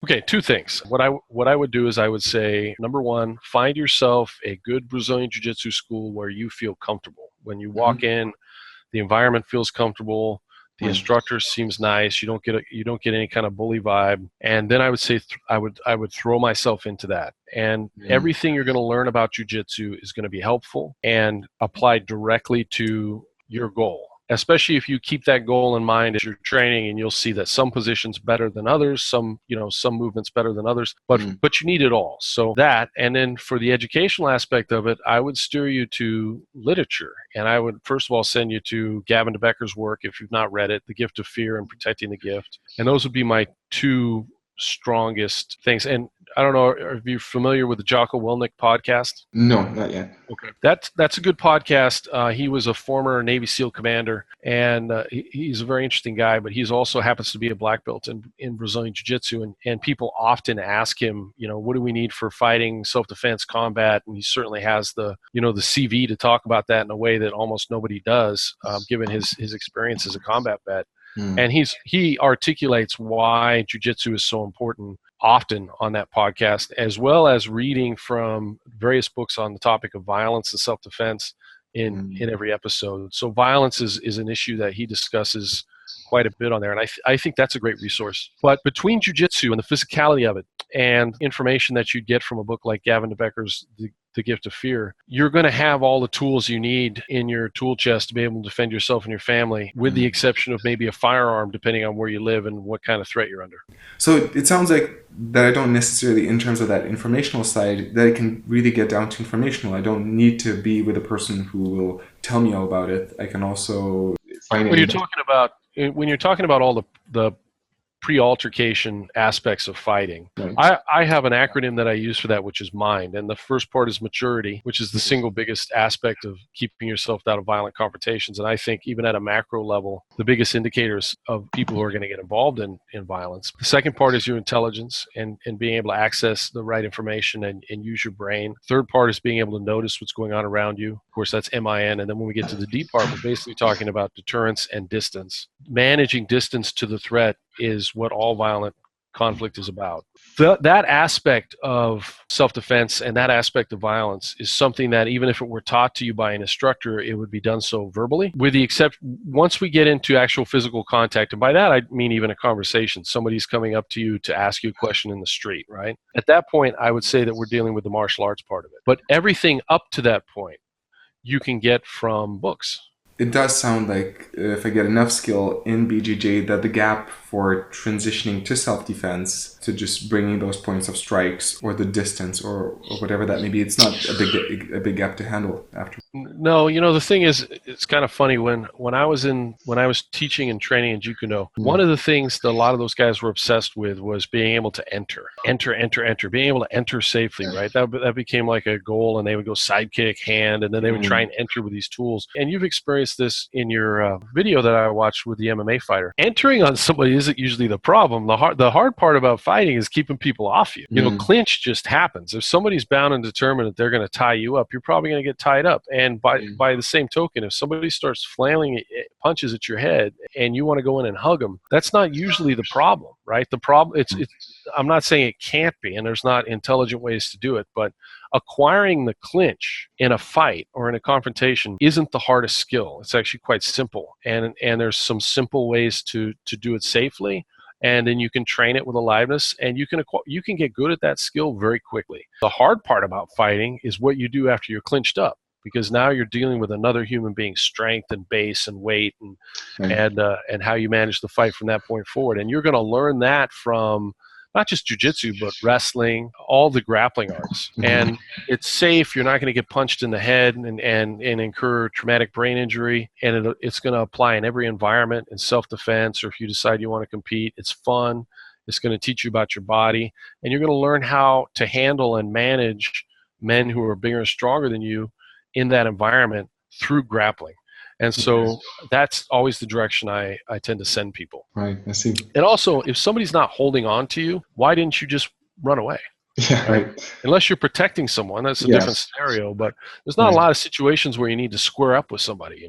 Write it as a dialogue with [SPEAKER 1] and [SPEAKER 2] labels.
[SPEAKER 1] Okay, two things. What I would do is I would say, number one, find yourself a good Brazilian Jiu Jitsu school where you feel comfortable. When you walk
[SPEAKER 2] Hmm.
[SPEAKER 1] in, the environment feels comfortable. The
[SPEAKER 2] Right.
[SPEAKER 1] instructor seems nice. You don't get any kind of bully vibe. And then I would say I would throw myself into that. And
[SPEAKER 2] Mm.
[SPEAKER 1] everything you're going to learn about jujitsu is going to be helpful and applied directly to your goal. Especially if you keep that goal in mind as you're training, and you'll see that some positions better than others, some movements better than others, but
[SPEAKER 2] Mm.
[SPEAKER 1] but you need it all. So that, and then for the educational aspect of it, I would steer you to literature, and I would first of all send you to Gavin De Becker's work if you've not read it, The Gift of Fear and Protecting the Gift, and those would be my two strongest things. And I don't know, are you familiar with the Jocko Willink podcast?
[SPEAKER 2] No, not yet.
[SPEAKER 1] Okay, that's a good podcast. He was a former Navy SEAL commander, and he's a very interesting guy. But he's also happens to be a black belt in Brazilian Jiu Jitsu, and people often ask him, what do we need for fighting, self defense, combat? And he certainly has the CV to talk about that in a way that almost nobody does, given his experience as a combat vet.
[SPEAKER 2] Mm.
[SPEAKER 1] And he articulates why jujitsu is so important often on that podcast, as well as reading from various books on the topic of violence and self-defense in
[SPEAKER 2] Mm.
[SPEAKER 1] every episode. So violence is an issue that he discusses quite a bit on there, and I think that's a great resource. But between jujitsu and the physicality of it and information that you get from a book like Gavin De Becker's The Gift of Fear, you're going to have all the tools you need in your tool chest to be able to defend yourself and your family, with the
[SPEAKER 2] Mm.
[SPEAKER 1] exception of maybe a firearm, depending on where you live and what kind of threat you're under.
[SPEAKER 2] So it sounds like that I don't necessarily, in terms of that informational side, that I can really get down to informational. I don't need to be with a person who will tell me all about it. I can also find
[SPEAKER 1] When you're
[SPEAKER 2] it.
[SPEAKER 1] talking about when you're talking about all the pre-altercation aspects of fighting,
[SPEAKER 2] Right.
[SPEAKER 1] I have an acronym that I use for that, which is MIND. And the first part is maturity, which is the single biggest aspect of keeping yourself out of violent confrontations. And I think even at a macro level, the biggest indicators of people who are going to get involved in violence. The second part is your intelligence and being able to access the right information and use your brain. Third part is being able to notice what's going on around you. Of course, that's MIN. And then when we get to the D part, we're basically talking about deterrence and distance. Managing distance to the threat is what all violent conflict is about. That aspect of self-defense and that aspect of violence is something that even if it were taught to you by an instructor, it would be done so verbally, with the exception once we get into actual physical contact. And by that, I mean even a conversation. Somebody's coming up to you to ask you a question in the street, right? At that point, I would say that we're dealing with the martial arts part of it. But everything up to that point, you can get from books.
[SPEAKER 2] It does sound like if I get enough skill in BJJ, that the gap for transitioning to self-defense, to just bringing those points of strikes or the distance or whatever that may be, it's not a big gap to handle after.
[SPEAKER 1] No, the thing is, it's kind of funny when I was teaching and training in Jukuno, one of the things that a lot of those guys were obsessed with was being able to enter, being able to enter safely, right? That became like a goal, and they would go sidekick, hand, and then they would try and enter with these tools. And you've experienced this in your video that I watched with the MMA fighter. Entering on somebody isn't usually the problem. The hard part about fighting is keeping people off you. Clinch just happens. If somebody's bound and determined that they're going to tie you up, you're probably going to get tied up. And by the same token, if somebody starts flailing punches at your head and you want to go in and hug them, that's not usually the problem, right? The problem, it's I'm not saying it can't be, and there's not intelligent ways to do it, but acquiring the clinch in a fight or in a confrontation isn't the hardest skill. It's actually quite simple, and there's some simple ways to do it safely. And then you can train it with aliveness, and you can get good at that skill very quickly. The hard part about fighting is what you do after you're clinched up, because now you're dealing with another human being's strength and base and weight and how you manage the fight from that point forward. And you're going to learn that from not just jiu-jitsu, but wrestling, all the grappling arts. And it's safe. You're not going to get punched in the head and incur traumatic brain injury. And it's going to apply in every environment, in self-defense, or if you decide you want to compete. It's fun. It's going to teach you about your body. And you're going to learn how to handle and manage men who are bigger and stronger than you in that environment through grappling. And so that's always the direction I tend to send people.
[SPEAKER 2] Right, I see.
[SPEAKER 1] And also, if somebody's not holding on to you, why didn't you just run away?
[SPEAKER 2] Yeah, right.
[SPEAKER 1] Unless you're protecting someone, that's a different scenario. But there's not a lot of situations where you need to square up with somebody,